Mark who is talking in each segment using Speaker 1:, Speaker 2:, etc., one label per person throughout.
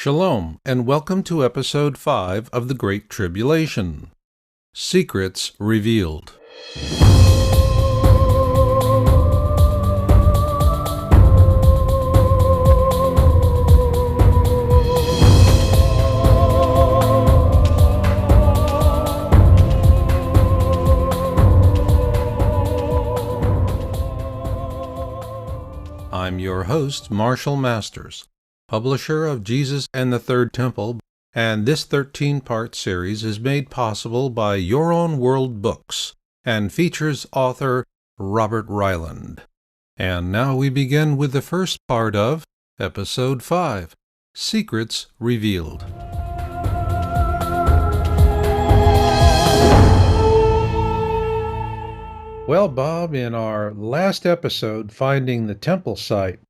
Speaker 1: Shalom, and welcome to Episode 5 of the Great Tribulation. Secrets Revealed. I'm your host, Marshall Masters, publisher of Jesus and the Third Temple, and this 13-part series is made possible by Your Own World Books and features author Robert Ryland. And now we begin with the first part of Episode 5, Secrets Revealed. Well, Bob, in our last episode, Finding the Temple Site,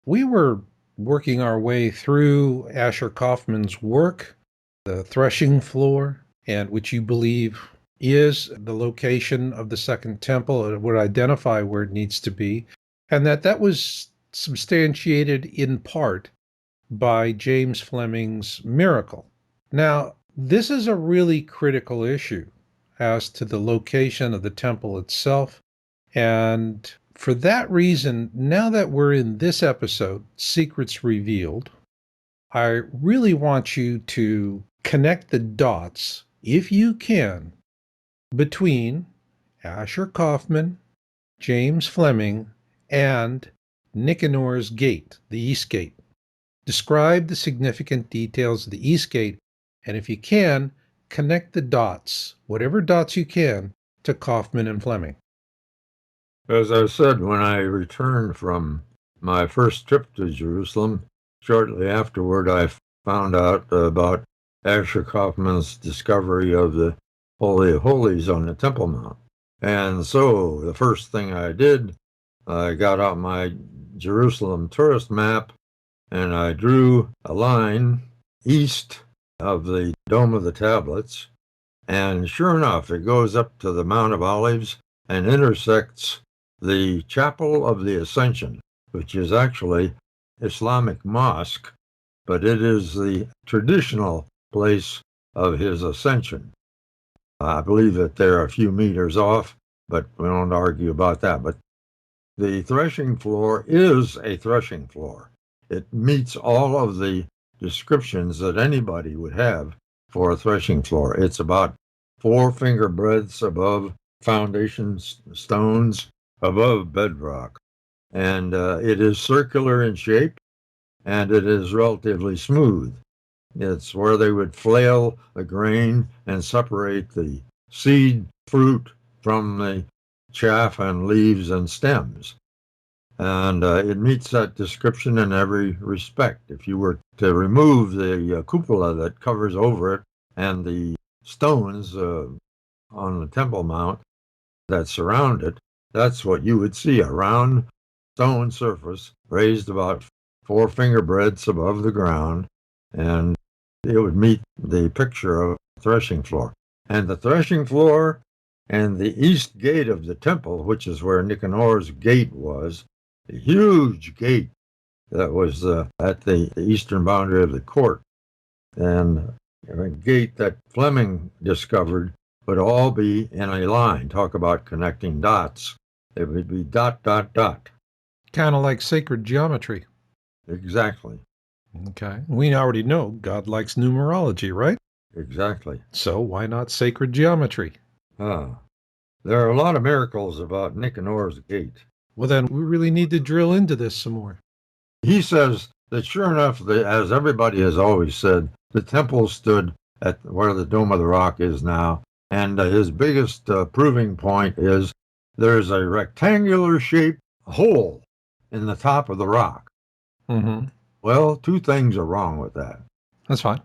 Speaker 1: we were working our way through Asher Kaufman's work, the threshing floor, and which you believe is the location of the Second Temple. It would identify where it needs to be, and that was substantiated in part by James Fleming's miracle. Now, this is a really critical issue as to the location of the temple itself, and for that reason, now that we're in this episode, Secrets Revealed, I really want you to connect the dots, if you can, between Asher Kaufman, James Fleming, and Nicanor's Gate, the East Gate. Describe the significant details of the East Gate, and if you can, connect the dots, whatever dots you can, to Kaufman and Fleming.
Speaker 2: As I said, when I returned from my first trip to Jerusalem, shortly afterward I found out about Asher Kaufman's discovery of the Holy of Holies on the Temple Mount. And so the first thing I did, I got out my Jerusalem tourist map and I drew a line east of the Dome of the Tablets. And sure enough, it goes up to the Mount of Olives and intersects the Chapel of the Ascension, which is actually Islamic mosque, but it is the traditional place of his ascension. I believe that they're a few meters off, but we don't argue about that. But the threshing floor is a threshing floor. It meets all of the descriptions that anybody would have for a threshing floor. It's about 4 finger breadths above foundation stones, above bedrock, and it is circular in shape, and it is relatively smooth. It's where they would flail the grain and separate the seed fruit from the chaff and leaves and stems. And it meets that description in every respect. If you were to remove the cupola that covers over it and the stones on the Temple Mount that surround it, that's what you would see, a round stone surface raised about 4 finger breadths above the ground, and it would meet the picture of a threshing floor. And the threshing floor and the east gate of the temple, which is where Nicanor's Gate was, a huge gate that was at the eastern boundary of the court, and a gate that Fleming discovered would all be in a line. Talk about connecting dots. It would be dot, dot, dot.
Speaker 1: Kind of like sacred geometry.
Speaker 2: Exactly.
Speaker 1: Okay. We already know God likes numerology, right?
Speaker 2: Exactly.
Speaker 1: So why not sacred geometry?
Speaker 2: There are a lot of miracles about Nicanor's Gate.
Speaker 1: Well, then we really need to drill into this some more.
Speaker 2: He says that sure enough, as everybody has always said, the temple stood at where the Dome of the Rock is now, and his biggest proving point is there's a rectangular-shaped hole in the top of the rock.
Speaker 1: Mm-hmm.
Speaker 2: Well, 2 things are wrong with that.
Speaker 1: That's fine.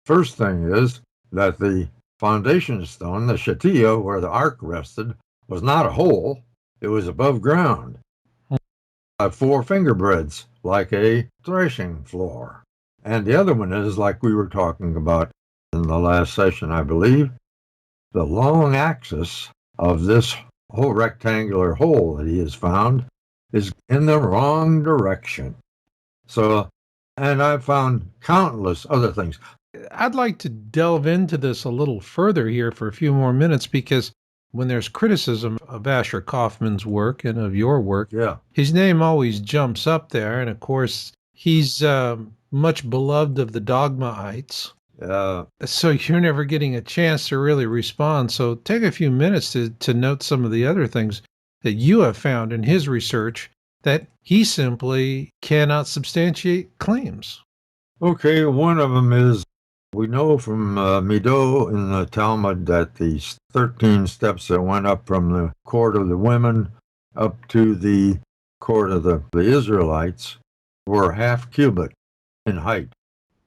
Speaker 2: First thing is that the foundation stone, the Shatia, where the ark rested, was not a hole. It was above ground. 4 finger breadths, like a threshing floor. And the other one is, like we were talking about in the last session, I believe, the long axis of this whole rectangular hole that he has found is in the wrong direction. So And I found countless other things.
Speaker 1: I'd like to delve into this a little further here for a few more minutes because when there's criticism of Asher Kaufman's work and of your work,
Speaker 2: Yeah.
Speaker 1: his name always jumps up there. And of course, he's much beloved of the dogmaites. So you're never getting a chance to really respond. So take a few minutes to note some of the other things that you have found in his research that he simply cannot substantiate claims.
Speaker 2: Okay, one of them is we know from Mido in the Talmud that the 13 steps that went up from the court of the women up to the court of the Israelites were half cubit in height.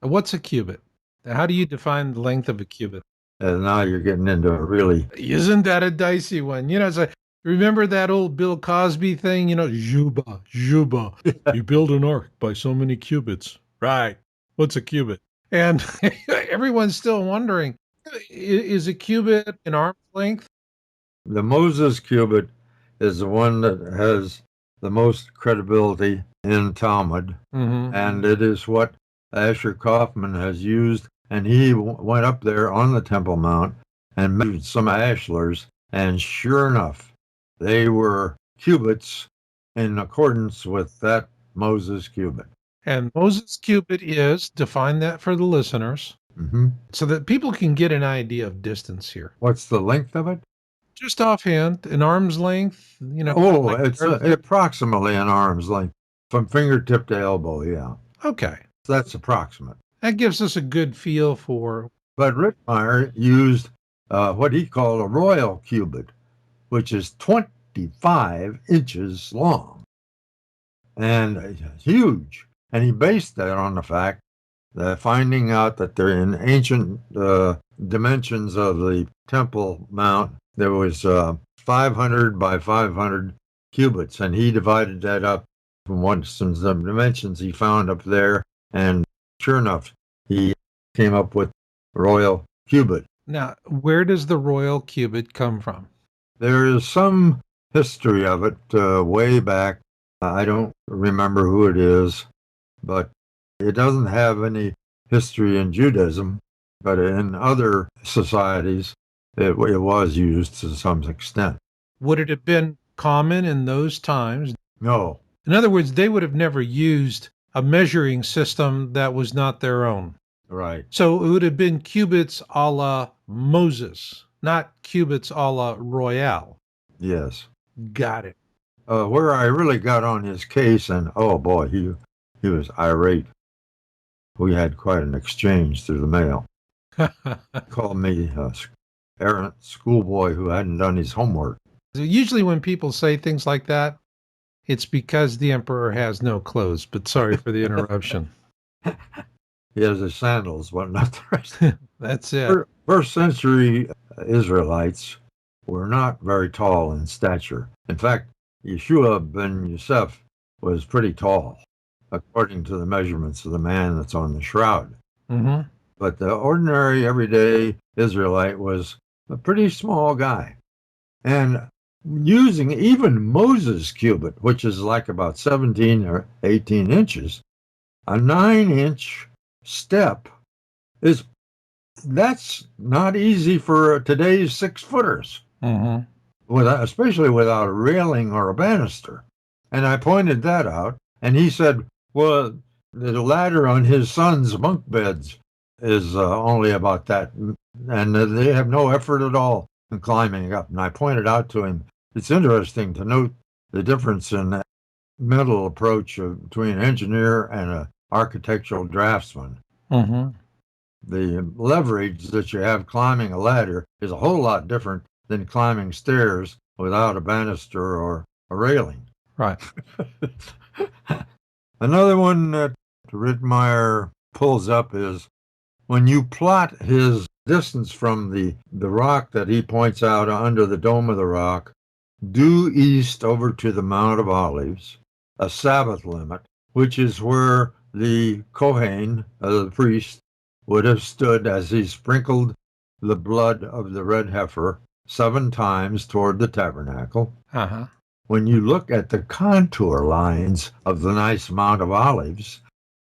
Speaker 1: What's a cubit? How do you define the length of a cubit?
Speaker 2: And now you're getting into a really...
Speaker 1: Isn't that a dicey one? It's like, remember that old Bill Cosby thing? Juba, you build an ark by so many cubits. Right. What's a cubit? And everyone's still wondering, is a cubit an arm's length?
Speaker 2: The Moses cubit is the one that has the most credibility in Talmud, and it is what Asher Kaufman has used. And he went up there on the Temple Mount and measured some ashlars, and sure enough, they were cubits in accordance with that Moses cubit.
Speaker 1: And Moses cubit is, define that for the listeners, so that people can get an idea of distance here.
Speaker 2: What's the length of it?
Speaker 1: Just offhand, an arm's length,
Speaker 2: it's approximately an arm's length from fingertip to elbow, yeah.
Speaker 1: Okay.
Speaker 2: That's approximate.
Speaker 1: That gives us a good feel for...
Speaker 2: But Rittmeyer used what he called a royal cubit, which is 25 inches long and huge. And he based that on the fact that finding out that they're in ancient dimensions of the Temple Mount, there was 500 by 500 cubits, and he divided that up from some dimensions he found up there, and sure enough, he came up with royal cubit.
Speaker 1: Now, where does the royal cubit come from?
Speaker 2: There is some history of it way back. I don't remember who it is, but it doesn't have any history in Judaism, but in other societies, it was used to some extent.
Speaker 1: Would it have been common in those times?
Speaker 2: No.
Speaker 1: In other words, they would have never used a measuring system that was not their own.
Speaker 2: Right.
Speaker 1: So it would have been cubits a la Moses, not cubits a la Royale.
Speaker 2: Yes.
Speaker 1: Got it.
Speaker 2: Where I really got on his case, and oh boy, he was irate. We had quite an exchange through the mail. He called me an errant schoolboy who hadn't done his homework.
Speaker 1: Usually when people say things like that, it's because the emperor has no clothes, but sorry for the interruption.
Speaker 2: He has his sandals, but not the rest.
Speaker 1: That's it.
Speaker 2: First century Israelites were not very tall in stature. In fact, Yeshua ben Yosef was pretty tall, according to the measurements of the man that's on the shroud. But the ordinary, everyday Israelite was a pretty small guy. And using even Moses' cubit, which is like about 17 or 18 inches, a 9-inch step that's not easy for today's 6-footers, especially without a railing or a banister. And I pointed that out, and he said, well, the ladder on his son's bunk beds is only about that, and they have no effort at all in climbing up. And I pointed out to him, it's interesting to note the difference in mental approach between an engineer and an architectural draftsman. The leverage that you have climbing a ladder is a whole lot different than climbing stairs without a banister or a railing.
Speaker 1: Right.
Speaker 2: Another one that Rittmeyer pulls up is when you plot his distance from the rock that he points out under the dome of the rock, due east over to the Mount of Olives, a Sabbath limit, which is where the Kohen, the priest, would have stood as he sprinkled the blood of the red heifer 7 times toward the tabernacle. When you look at the contour lines of the nice Mount of Olives,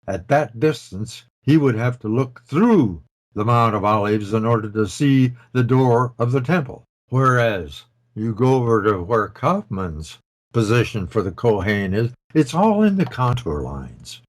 Speaker 2: at that distance, he would have to look through the Mount of Olives in order to see the door of the temple. Whereas you go over to where Kaufman's position for the Kohen is, it's all in the contour lines.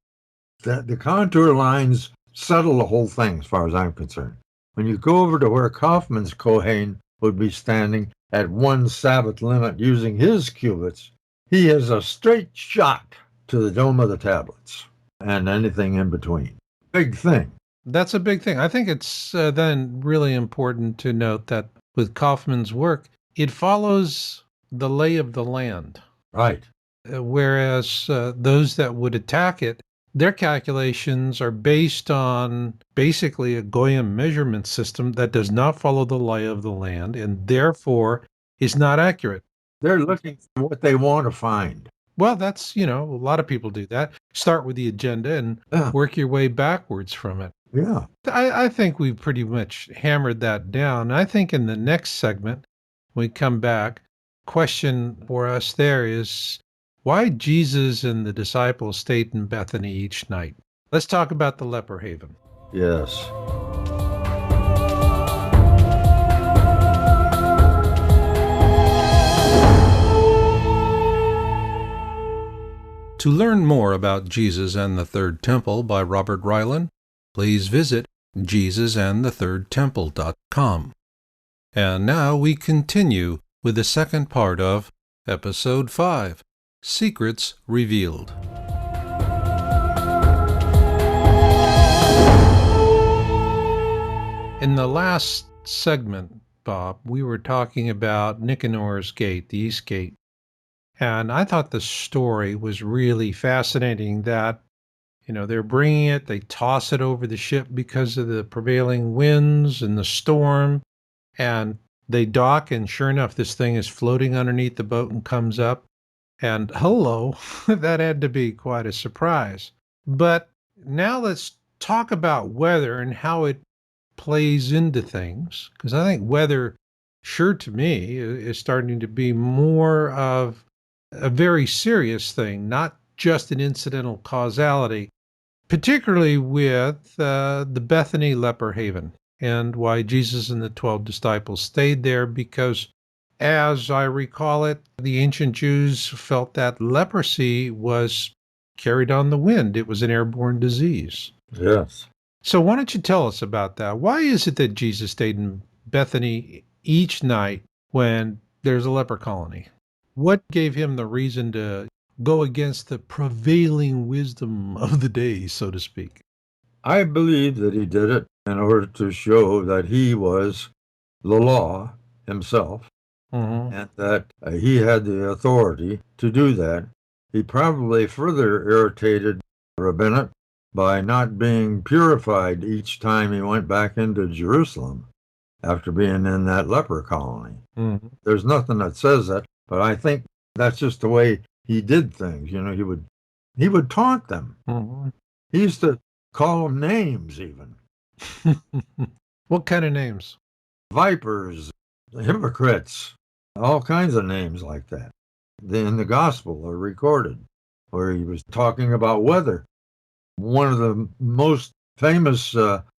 Speaker 2: The contour lines settle the whole thing as far as I'm concerned. When you go over to where Kaufman's Kohen would be standing at one Sabbath limit using his cubits, he has a straight shot to the dome of the tablets and anything in between. Big thing.
Speaker 1: That's a big thing. I think it's then really important to note that with Kaufman's work, it follows the lay of the land.
Speaker 2: Right.
Speaker 1: Whereas those that would attack it, their calculations are based on basically a Goyim measurement system that does not follow the lay of the land and therefore is not accurate.
Speaker 2: They're looking for what they want to find.
Speaker 1: Well, that's, a lot of people do that. Start with the agenda and work your way backwards from it.
Speaker 2: Yeah.
Speaker 1: I think we've pretty much hammered that down. I think in the next segment, when we come back, question for us there is why Jesus and the disciples stayed in Bethany each night. Let's talk about the leper haven.
Speaker 2: Yes.
Speaker 1: To learn more about Jesus and the Third Temple by Robert Ryland, please visit JesusandTheThirdTemple.com. And now we continue with the second part of Episode 5, Secrets Revealed. In the last segment, Bob, we were talking about Nicanor's Gate, the East Gate. And I thought the story was really fascinating that, they're bringing it, they toss it over the ship because of the prevailing winds and the storm, and they dock, and sure enough, this thing is floating underneath the boat and comes up. And hello, that had to be quite a surprise. But now let's talk about weather and how it plays into things, because I think weather, sure to me, is starting to be more of a very serious thing, not just an incidental causality, particularly with the Bethany leper haven and why Jesus and the 12 disciples stayed there, because as I recall it, the ancient Jews felt that leprosy was carried on the wind. It was an airborne disease.
Speaker 2: Yes.
Speaker 1: So why don't you tell us about that? Why is it that Jesus stayed in Bethany each night when there's a leper colony? What gave him the reason to go against the prevailing wisdom of the day, so to speak?
Speaker 2: I believe that he did it in order to show that he was the law himself, and that he had the authority to do that. He probably further irritated Rabbinate by not being purified each time he went back into Jerusalem after being in that leper colony. There's nothing that says that, but I think that's just the way he did things. He would taunt them. He used to call them names even.
Speaker 1: What kind of names?
Speaker 2: Vipers, hypocrites, all kinds of names like that. In the gospel are recorded where he was talking about weather. One of the most famous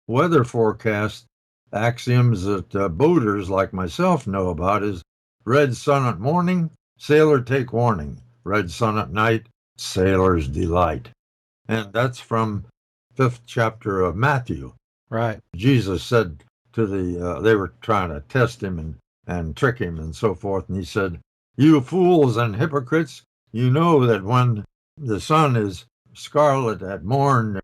Speaker 2: weather forecast axioms that boaters like myself know about is red sun at morning, sailor take warning. Red sun at night, sailor's delight. And that's from 5th chapter of Matthew.
Speaker 1: Right.
Speaker 2: Jesus said to they were trying to test him and trick him and so forth. And he said, "You fools and hypocrites, you know that when the sun is scarlet at morn,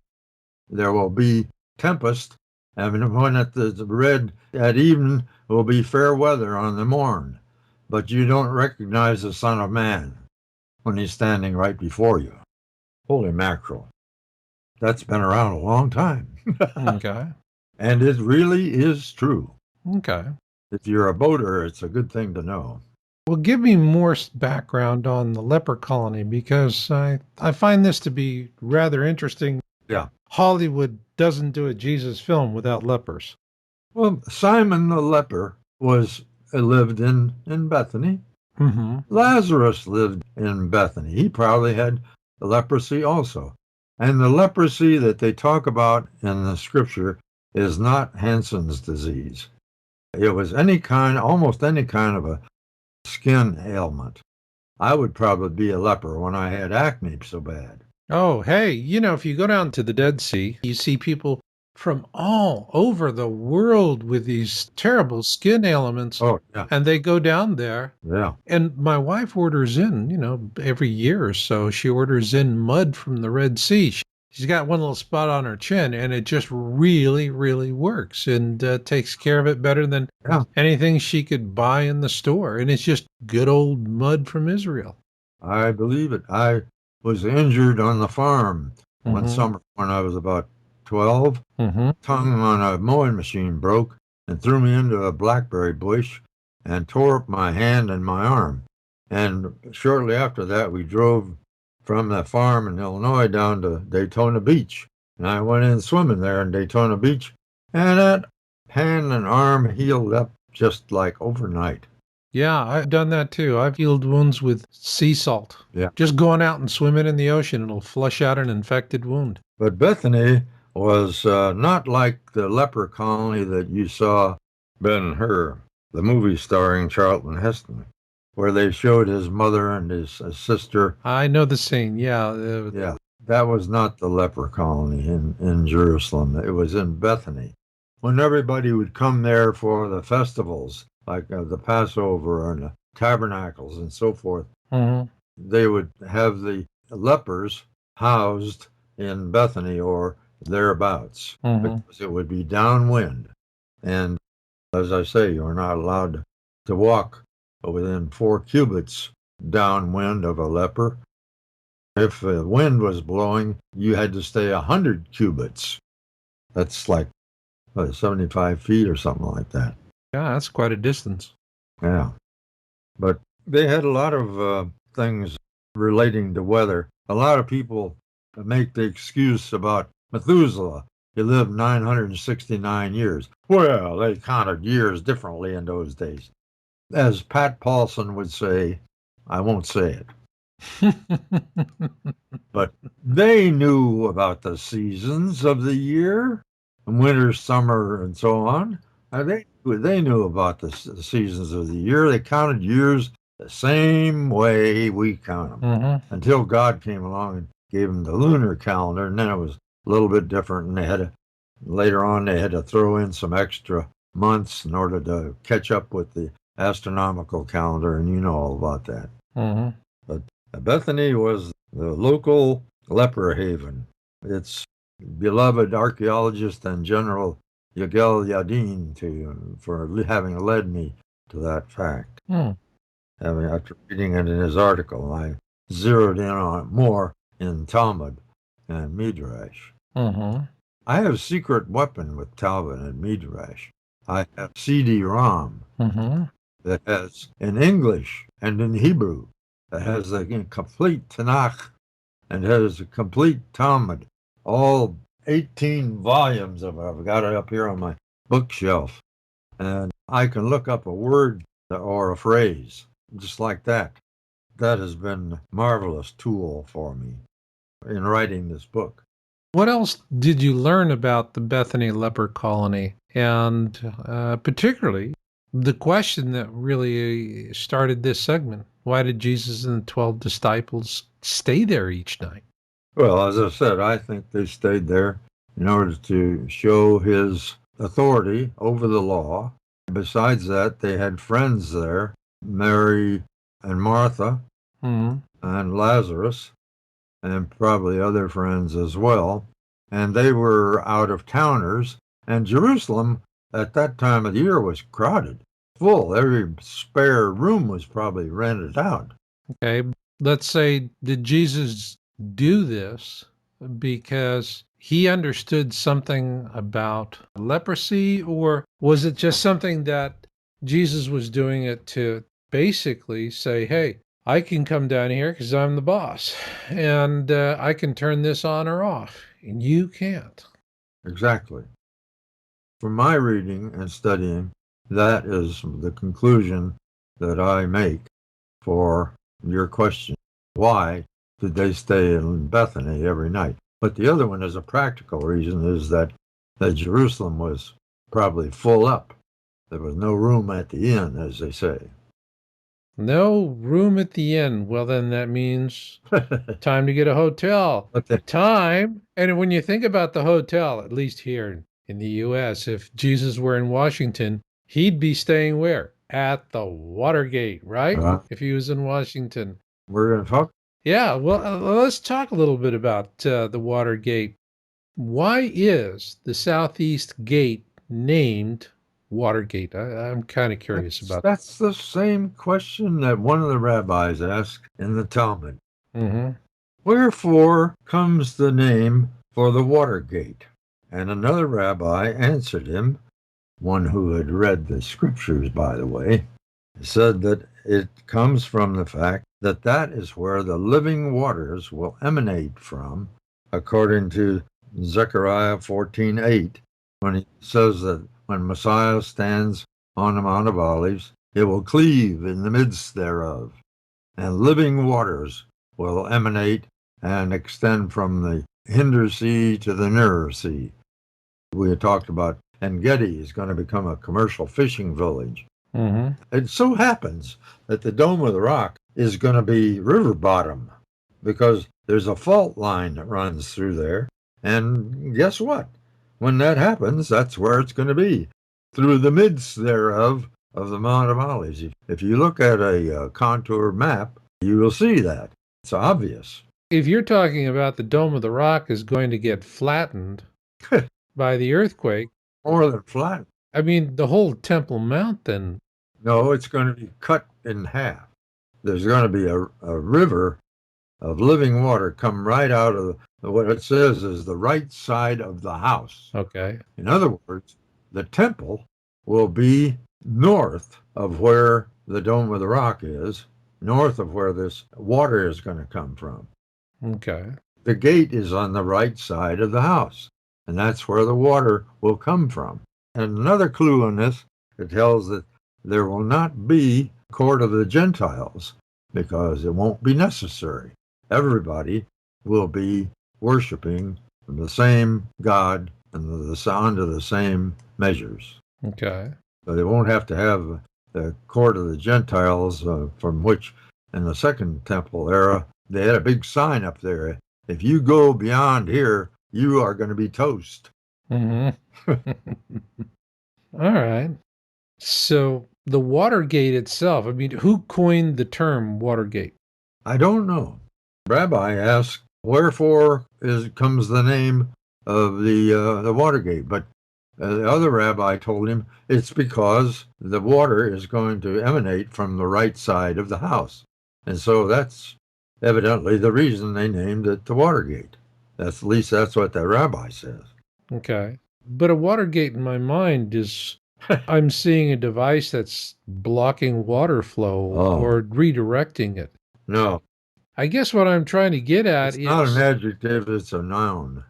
Speaker 2: there will be tempest. And when it is red at even, will be fair weather on the morn. But you don't recognize the Son of Man when he's standing right before you." Holy mackerel. That's been around a long time.
Speaker 1: Okay.
Speaker 2: And it really is true.
Speaker 1: Okay.
Speaker 2: If you're a boater, it's a good thing to know.
Speaker 1: Well, give me more background on the leper colony, because I find this to be rather interesting.
Speaker 2: Yeah.
Speaker 1: Hollywood doesn't do a Jesus film without lepers.
Speaker 2: Well, Simon the leper lived in Bethany. Lazarus lived in Bethany. He probably had leprosy also. And the leprosy that they talk about in the scripture is not Hansen's disease. It was almost any kind of a skin ailment. I would probably be a leper when I had acne so bad.
Speaker 1: Oh, hey, if you go down to the Dead Sea, you see people from all over the world with these terrible skin ailments,
Speaker 2: Oh, yeah,
Speaker 1: and they go down there.
Speaker 2: yeah.
Speaker 1: And my wife orders in, every year or so, she orders in mud from the Red Sea. She's got one little spot on her chin, and it just really, really works and takes care of it better than
Speaker 2: Yeah,
Speaker 1: anything she could buy in the store. And it's just good old mud from Israel.
Speaker 2: I believe it. I was injured on the farm one
Speaker 1: Mm-hmm.
Speaker 2: summer when I was about 12.
Speaker 1: Mm-hmm.
Speaker 2: Tongue on a mowing machine broke and threw me into a blackberry bush and tore up my hand and my arm. And shortly after that, we drove from the farm in Illinois down to Daytona Beach. And I went in swimming there in Daytona Beach, and that hand and arm healed up just like overnight.
Speaker 1: Yeah, I've done that too. I've healed wounds with sea salt.
Speaker 2: Yeah.
Speaker 1: Just going out and swimming in the ocean, it'll flush out an infected wound.
Speaker 2: But Bethany was not like the leper colony that you saw Ben-Hur, the movie starring Charlton Heston, where they showed his mother and his sister.
Speaker 1: I know the scene. Yeah.
Speaker 2: Yeah, that was not the leper colony in Jerusalem. It was in Bethany. When everybody would come there for the festivals, like the Passover and the tabernacles and so forth,
Speaker 1: Mhm.
Speaker 2: they would have the lepers housed in Bethany or thereabouts
Speaker 1: Mhm.
Speaker 2: because it would be downwind. And as I say, you're not allowed to walk within 4 cubits downwind of a leper. If the wind was blowing, you had to stay 100 cubits. That's like 75 feet or something like that.
Speaker 1: Yeah, that's quite a distance.
Speaker 2: Yeah. But they had a lot of things relating to weather. A lot of people make the excuse about Methuselah. He lived 969 years. Well, they counted years differently in those days. As Pat Paulson would say, I won't say it, but they knew about the seasons of the year, winter, summer, and so on. They knew about the seasons of the year. They counted years the same way we count them
Speaker 1: Mhm.
Speaker 2: until God came along and gave them the lunar calendar, and then it was a little bit different. And later on they had to throw in some extra months in order to catch up with the astronomical calendar, and you know all about that.
Speaker 1: Mhm.
Speaker 2: But Bethany was the local leper haven. Its beloved archaeologist and General Yagel Yadin for having led me to that fact.
Speaker 1: Mm.
Speaker 2: After reading it in his article, I zeroed in on it more in Talmud and Midrash.
Speaker 1: Mhm.
Speaker 2: I have a secret weapon with Talmud and Midrash. I have CD-ROM
Speaker 1: Mhm.
Speaker 2: that has in English and in Hebrew that has a complete Tanakh and has a complete Talmud, all 18 volumes of it. I've got it up here on my bookshelf, and I can look up a word or a phrase just like that. That has been a marvelous tool for me in writing this book.
Speaker 1: What else did you learn about the Bethany leper colony? And particularly the question that really started this segment: why did Jesus and the 12 disciples stay there each night?
Speaker 2: Well, as I said, I think they stayed there in order to show his authority over the law. Besides that, they had friends there, Mary and Martha
Speaker 1: Mhm.
Speaker 2: and Lazarus, and probably other friends as well. And they were out of towners, and Jerusalem at that time of the year was crowded, full. Every spare room was probably rented out.
Speaker 1: Okay, let's say, did Jesus do this because he understood something about leprosy, or was it just something that Jesus was doing it to basically say, hey, I can come down here because I'm the boss and I can turn this on or off, and you can't?
Speaker 2: Exactly. From my reading and studying, that is the conclusion that I make for your question. Why did they stay in Bethany every night? But the other one is a practical reason, is that Jerusalem was probably full up. There was no room at the inn, as they say.
Speaker 1: No room at the inn. Well, then that means time to get a hotel.
Speaker 2: But the,
Speaker 1: Time. And when you think about the hotel, at least here in the U.S., if Jesus were in Washington, he'd be staying where? At the Watergate, right? If he was in Washington.
Speaker 2: we're going to talk.
Speaker 1: Yeah, well, let's talk a little bit about the Watergate. Why is the Southeast Gate named Watergate? I'm kind of curious about that.
Speaker 2: That's the same question that one of the rabbis asked in the Talmud.
Speaker 1: Mm-hmm.
Speaker 2: Wherefore comes the name for the Watergate? And another rabbi answered him, one who had read the scriptures, by the way, said that it comes from the fact that that is where the living waters will emanate from, according to Zechariah 14:8, when he says that when Messiah stands on the Mount of Olives, it will cleave in the midst thereof, and living waters will emanate and extend from the Hinder Sea to the Near Sea. We had talked about En-Gedi is going to become a commercial fishing village.
Speaker 1: Mm-hmm.
Speaker 2: It so happens that the Dome of the Rock is going to be river bottom because there's a fault line that runs through there. And guess what? When that happens, that's where it's going to be, through the midst thereof of the Mount of Olives. If you look at a contour map, you will see that. It's obvious.
Speaker 1: If you're talking about the Dome of the Rock is going to get flattened by the earthquake,
Speaker 2: More than flat.
Speaker 1: I mean, the whole Temple Mount then.
Speaker 2: No, it's going to be cut in half. There's going to be a river of living water come right out of what it says is the right side of the house.
Speaker 1: Okay.
Speaker 2: In other words, the temple will be north of where the Dome of the Rock is, north of where this water is going to come from.
Speaker 1: Okay.
Speaker 2: The gate is on the right side of the house, and that's where the water will come from. And another clue on this, it tells that there will not be court of the Gentiles because it won't be necessary. Everybody will be worshiping the same God and the sound of the same measures.
Speaker 1: Okay.
Speaker 2: So they won't have to have the court of the Gentiles, from which in the Second Temple era, they had a big sign up there. If you go beyond here, you are going to be toast.
Speaker 1: Mm-hmm. All right. So the Watergate itself, I mean, who coined the term Watergate?
Speaker 2: I don't know. Rabbi asked, wherefore comes the name of the Watergate? But the other rabbi told him it's because the water is going to emanate from the right side of the house. And so that's evidently the reason they named it the Watergate. At least that's what the rabbi says.
Speaker 1: Okay. But a Watergate in my mind is I'm seeing a device that's blocking water flow or redirecting it.
Speaker 2: No.
Speaker 1: I guess what I'm trying to get at
Speaker 2: It's not an adjective, it's a noun.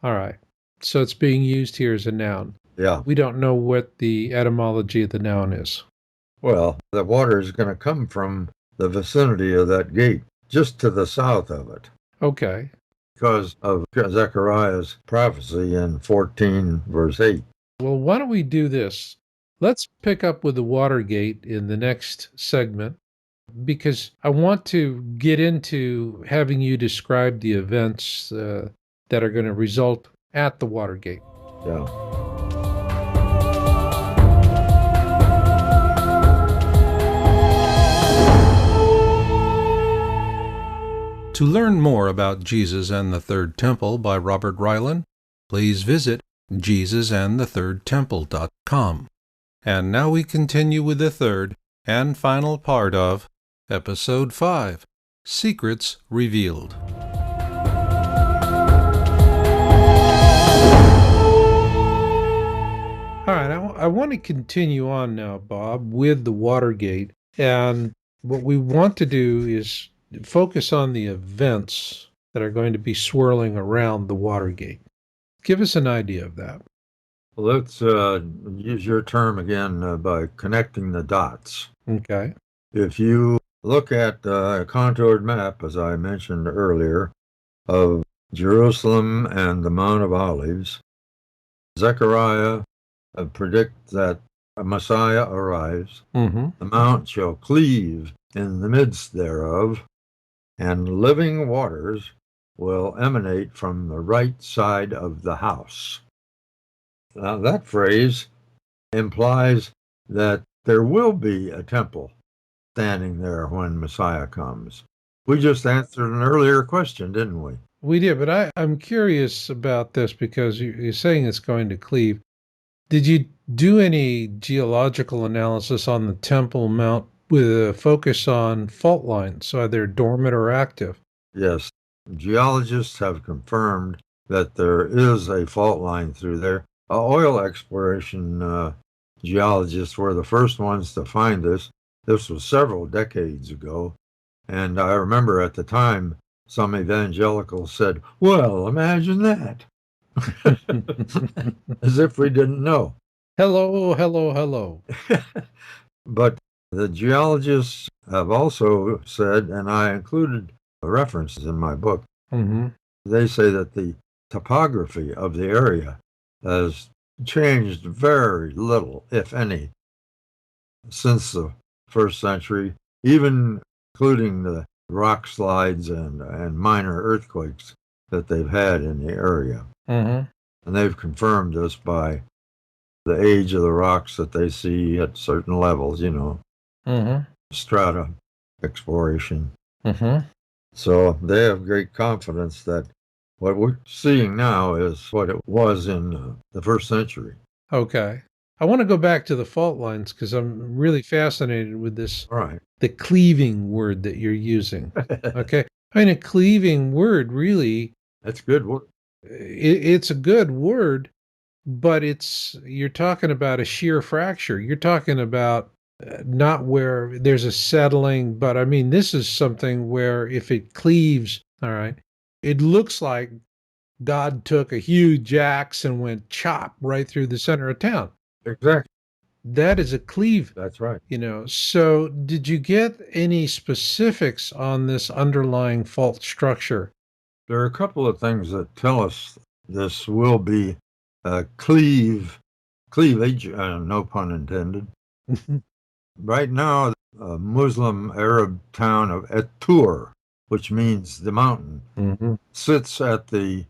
Speaker 1: All right. So it's being used here as a noun.
Speaker 2: Yeah.
Speaker 1: We don't know what the etymology of the noun is.
Speaker 2: Well, the water is going to come from the vicinity of that gate, just to the south of it.
Speaker 1: Okay.
Speaker 2: Because of Zechariah's prophecy in 14, verse 8.
Speaker 1: Well, why don't we do this? Let's pick up with the Watergate in the next segment, because I want to get into having you describe the events that are going to result at the Watergate.
Speaker 2: Yeah.
Speaker 1: To learn more about Jesus and the Third Temple by Robert Ryland, please visit JesusandTheThirdTemple.com. And now we continue with the third and final part of Episode 5, Secrets Revealed. All right, I want to continue on now, Bob, with the Watergate. And what we want to do is focus on the events that are going to be swirling around the Watergate. Give us an idea of that.
Speaker 2: Well, let's use your term again by connecting the dots.
Speaker 1: Okay.
Speaker 2: If you look at a contoured map, as I mentioned earlier, of Jerusalem and the Mount of Olives. Zechariah predicts that a Messiah arrives.
Speaker 1: Mm-hmm.
Speaker 2: The mount shall cleave in the midst thereof, and living waters will emanate from the right side of the house. Now, that phrase implies that there will be a temple standing there when Messiah comes. We just answered an earlier question, didn't we?
Speaker 1: We did, but I'm curious about this because you're saying it's going to cleave. Did you do any geological analysis on the Temple Mount with a focus on fault lines, so either dormant or active?
Speaker 2: Yes. Geologists have confirmed that there is a fault line through there. Oil exploration geologists were the first ones to find this. This was several decades ago. And I remember at the time, some evangelicals said, well, imagine that. As if we didn't know.
Speaker 1: Hello, hello, hello.
Speaker 2: But the geologists have also said, and I included references in my book,
Speaker 1: Mm-hmm.
Speaker 2: they say that the topography of the area has changed very little, if any, since the first century, even including the rock slides and minor earthquakes that they've had in the area.
Speaker 1: Mm-hmm.
Speaker 2: And they've confirmed this by the age of the rocks that they see at certain levels,
Speaker 1: Mm-hmm.
Speaker 2: strata exploration.
Speaker 1: Mm-hmm.
Speaker 2: So they have great confidence that what we're seeing now is what it was in the first century.
Speaker 1: Okay. I want to go back to the fault lines because I'm really fascinated with this,
Speaker 2: All right.
Speaker 1: the cleaving word that you're using. Okay. I mean, a cleaving word really,
Speaker 2: That's good work.
Speaker 1: it's a good word, but you're talking about a shear fracture. You're talking about not where there's a settling, but I mean, this is something where if it cleaves, all right, it looks like God took a huge axe and went chop right through the center of town.
Speaker 2: Exactly.
Speaker 1: That is a cleave,
Speaker 2: That's right.
Speaker 1: So did you get any specifics on this underlying fault structure?
Speaker 2: There are a couple of things that tell us this will be cleavage, no pun intended. Right now, the Muslim Arab town of Et-Tur, which means the mountain,
Speaker 1: Mm-hmm.
Speaker 2: sits at the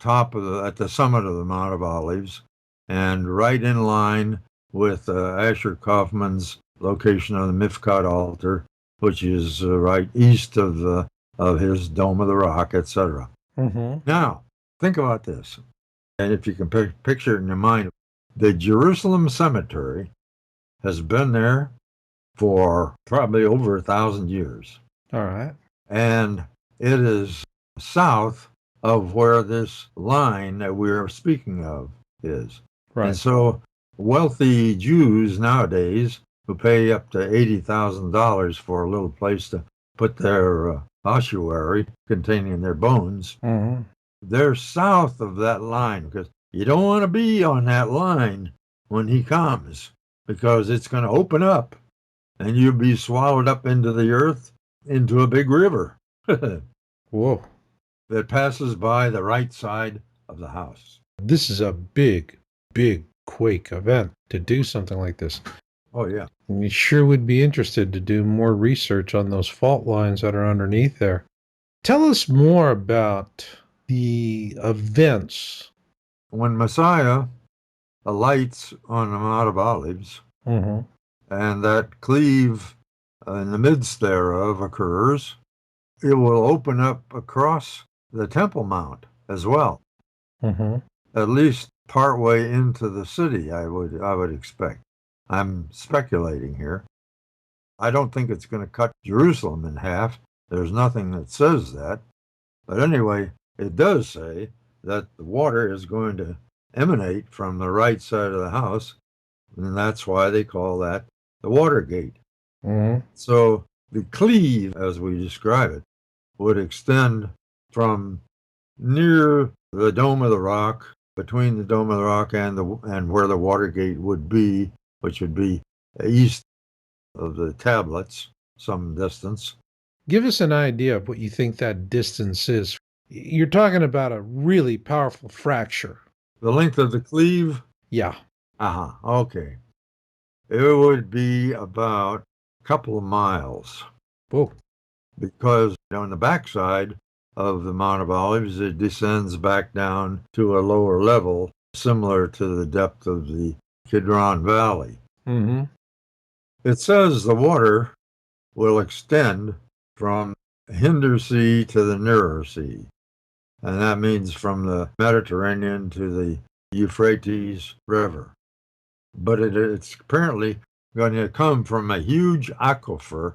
Speaker 2: at the summit of the Mount of Olives, and right in line with Asher Kaufman's location on the Mifkat altar, which is right east of his Dome of the Rock, etc.
Speaker 1: Mm-hmm.
Speaker 2: Now, think about this, and if you can picture it in your mind, the Jerusalem Cemetery has been there for probably over 1,000 years.
Speaker 1: All right.
Speaker 2: And it is south of where this line that we are speaking of is. And
Speaker 1: Right.
Speaker 2: so wealthy Jews nowadays who pay up to $80,000 for a little place to put their ossuary containing their bones,
Speaker 1: Mm-hmm.
Speaker 2: they're south of that line because you don't want to be on that line when he comes because it's going to open up and you'll be swallowed up into the earth into a big river that
Speaker 1: Whoa.
Speaker 2: passes by the right side of the house.
Speaker 1: This is a big, big quake event to do something like this.
Speaker 2: Oh, yeah.
Speaker 1: You sure would be interested to do more research on those fault lines that are underneath there. Tell us more about the events.
Speaker 2: When Messiah alights on the Mount of Olives,
Speaker 1: Mm-hmm.
Speaker 2: and that cleave in the midst thereof occurs, it will open up across the Temple Mount as well,
Speaker 1: Mm-hmm.
Speaker 2: at least partway into the city, I would expect. I'm speculating here. I don't think it's going to cut Jerusalem in half. There's nothing that says that. But anyway, it does say that the water is going to emanate from the right side of the house, and that's why they call that the water gate.
Speaker 1: Mm-hmm.
Speaker 2: So the cleave, as we describe it, would extend from near the Dome of the Rock, between the Dome of the Rock and where the water gate would be, which would be east of the tablets, some distance.
Speaker 1: Give us an idea of what you think that distance is. You're talking about a really powerful fracture.
Speaker 2: The length of the cleave?
Speaker 1: Yeah.
Speaker 2: Uh-huh. Okay. It would be about a couple of miles
Speaker 1: Whoa.
Speaker 2: because on the backside of the Mount of Olives, it descends back down to a lower level, similar to the depth of the Kidron Valley.
Speaker 1: Mm-hmm.
Speaker 2: It says the water will extend from Hinder Sea to the Nearer Sea, and that means from the Mediterranean to the Euphrates River. But it's apparently going to come from a huge aquifer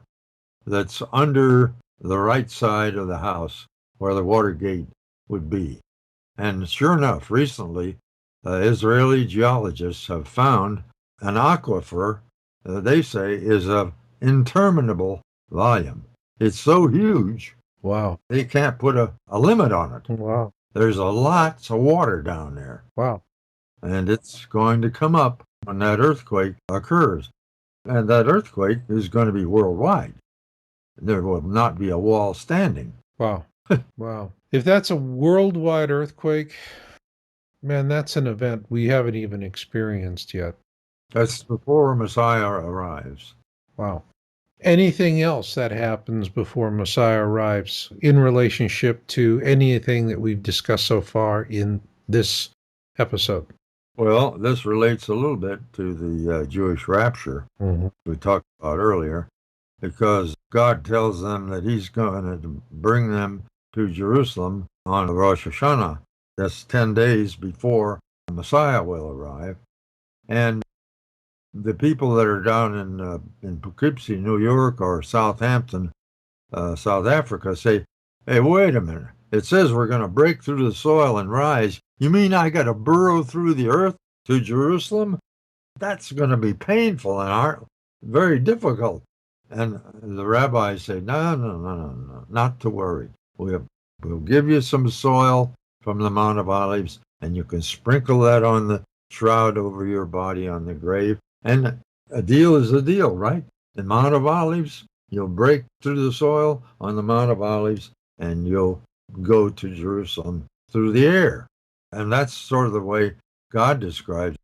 Speaker 2: that's under the right side of the house where the water gate would be. And sure enough, recently, Israeli geologists have found an aquifer that they say is of interminable volume. It's so huge,
Speaker 1: Wow.
Speaker 2: they can't put a limit on it.
Speaker 1: Wow.
Speaker 2: There's a lots of water down there,
Speaker 1: Wow.
Speaker 2: and it's going to come up when that earthquake occurs. And that earthquake is going to be worldwide. There will not be a wall standing.
Speaker 1: Wow. Wow. If that's a worldwide earthquake, man, that's an event we haven't even experienced yet.
Speaker 2: That's before Messiah arrives.
Speaker 1: Wow. Anything else that happens before Messiah arrives in relationship to anything that we've discussed so far in this episode?
Speaker 2: Well, this relates a little bit to the Jewish rapture we talked about earlier, because God tells them that He's going to bring them to Jerusalem on Rosh Hashanah. That's 10 days before the Messiah will arrive. And the people that are down in Poughkeepsie, New York, or Southampton, South Africa, say, "Hey, wait a minute. It says we're going to break through the soil and rise. You mean I got to burrow through the earth to Jerusalem? That's going to be painful and very difficult." And the rabbis say, "No, no, no, no, no, not to worry. We'll give you some soil from the Mount of Olives, and you can sprinkle that on the shroud over your body on the grave. And a deal is a deal, right? The Mount of Olives, you'll break through the soil on the Mount of Olives, and you'll go to Jerusalem through the air." And that's sort of the way God describes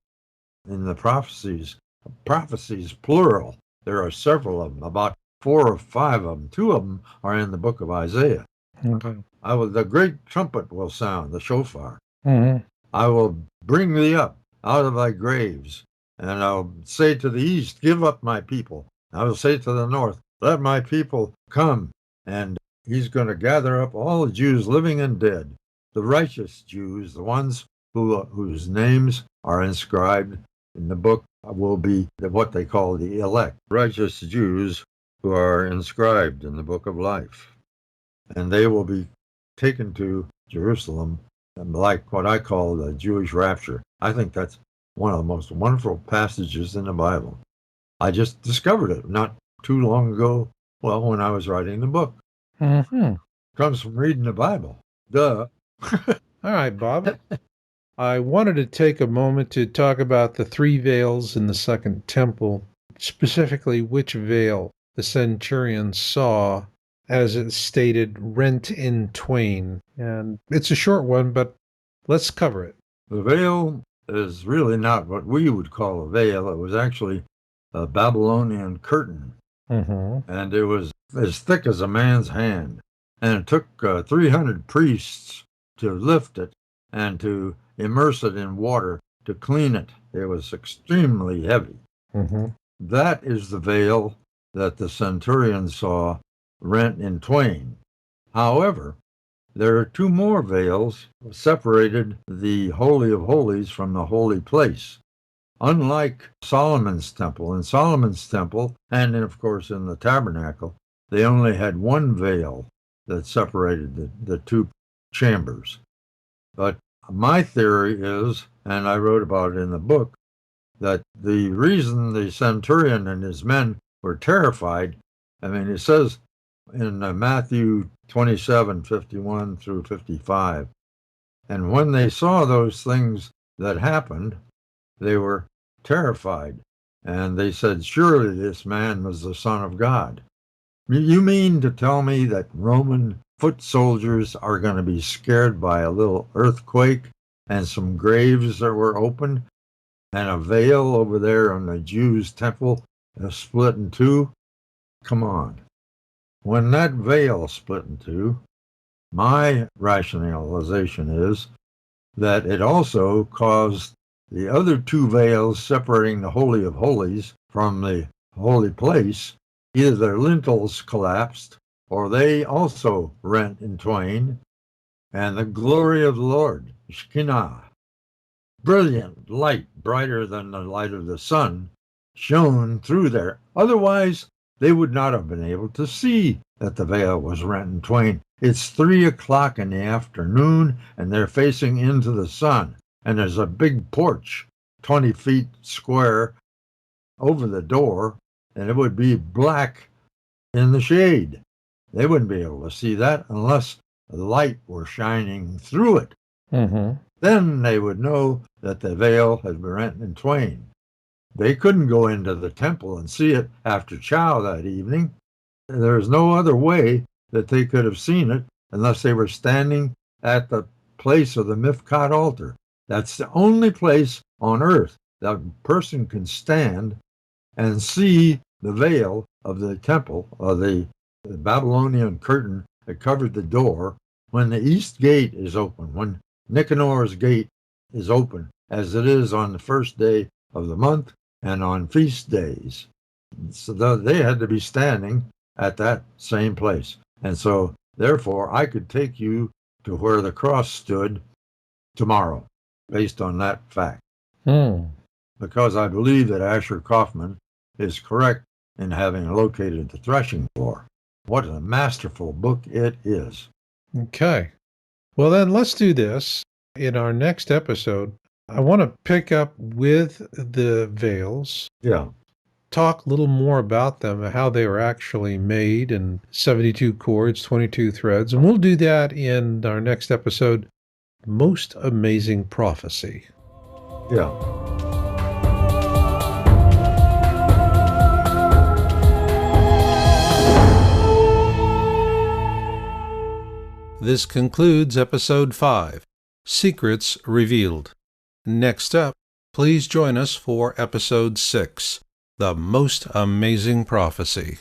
Speaker 2: it in the prophecies. Prophecies, plural. There are several of them, about 4 or 5 of them. 2 of them are in the book of Isaiah.
Speaker 1: Okay.
Speaker 2: The great trumpet will sound, the shofar.
Speaker 1: Mm-hmm.
Speaker 2: I will bring thee up out of thy graves, and I'll say to the east, "Give up my people." I will say to the north, "Let my people come." And He's going to gather up all the Jews living and dead, the righteous Jews, the ones whose names are inscribed in the book will be what they call the elect, righteous Jews who are inscribed in the book of life. And they will be taken to Jerusalem, like what I call the Jewish rapture. I think that's one of the most wonderful passages in the Bible. I just discovered it not too long ago, well, when I was writing the book.
Speaker 1: Mm-hmm.
Speaker 2: Comes from reading the Bible. Duh.
Speaker 1: All right, Bob. I wanted to take a moment to talk about the 3 veils in the Second Temple, specifically which veil the centurion saw, as it stated, rent in twain. And it's a short one, but let's cover it.
Speaker 2: The veil is really not what we would call a veil. It was actually a Babylonian curtain,
Speaker 1: Mm-hmm.
Speaker 2: and it was as thick as a man's hand. And it took 300 priests to lift it and to immerse it in water to clean it. It was extremely heavy.
Speaker 1: Mm-hmm.
Speaker 2: That is the veil that the centurion saw rent in twain. However, there are 2 more veils separated the Holy of Holies from the holy place. Unlike Solomon's temple, in Solomon's temple, and of course in the tabernacle, they only had 1 veil that separated the 2 chambers. But my theory is, and I wrote about it in the book, that the reason the centurion and his men were terrified, I mean, it says in Matthew 27:51 through 55, and when they saw those things that happened, they were terrified, and they said, "Surely this man was the Son of God." You mean to tell me that Roman foot soldiers are going to be scared by a little earthquake and some graves that were opened and a veil over there on the Jews' temple split in two. Come on. When that veil split in two, my rationalization is that it also caused the other two veils separating the Holy of Holies from the holy place, either their lintels collapsed or they also rent in twain, and the glory of the Lord, Shekinah, brilliant light, brighter than the light of the sun, shone through there. Otherwise, they would not have been able to see that the veil was rent in twain. It's 3 o'clock in the afternoon, and they're facing into the sun, and there's a big porch, 20 feet square, over the door, and it would be black in the shade. They wouldn't be able to see that unless the light were shining through it.
Speaker 1: Mm-hmm.
Speaker 2: Then they would know that the veil had been rent in twain. They couldn't go into the temple and see it after chow that evening. There's no other way that they could have seen it unless they were standing at the place of the Mifkat altar. That's the only place on earth that a person can stand and see the veil of the temple, of the Babylonian curtain that covered the door, when the east gate is open, when Nicanor's gate is open, as it is on the first day of the month and on feast days. So they had to be standing at that same place. And so, therefore, I could take you to where the cross stood tomorrow, based on that fact. Because I believe that Asher Kaufman is correct in having located the threshing floor. What a masterful book it is.
Speaker 1: Okay. Well, then let's do this. In our next episode, I want to pick up with the veils.
Speaker 2: Yeah.
Speaker 1: Talk a little more about them, how they were actually made, and 72 cords, 22 threads. And we'll do that in our next episode, Most Amazing Prophecy.
Speaker 2: Yeah.
Speaker 1: This concludes Episode 5, Secrets Revealed. Next up, please join us for Episode 6, The Most Amazing Prophecy.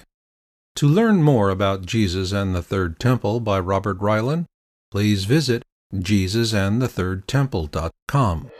Speaker 1: To learn more about Jesus and the Third Temple by Robert Ryland, please visit JesusandTheThirdTemple.com.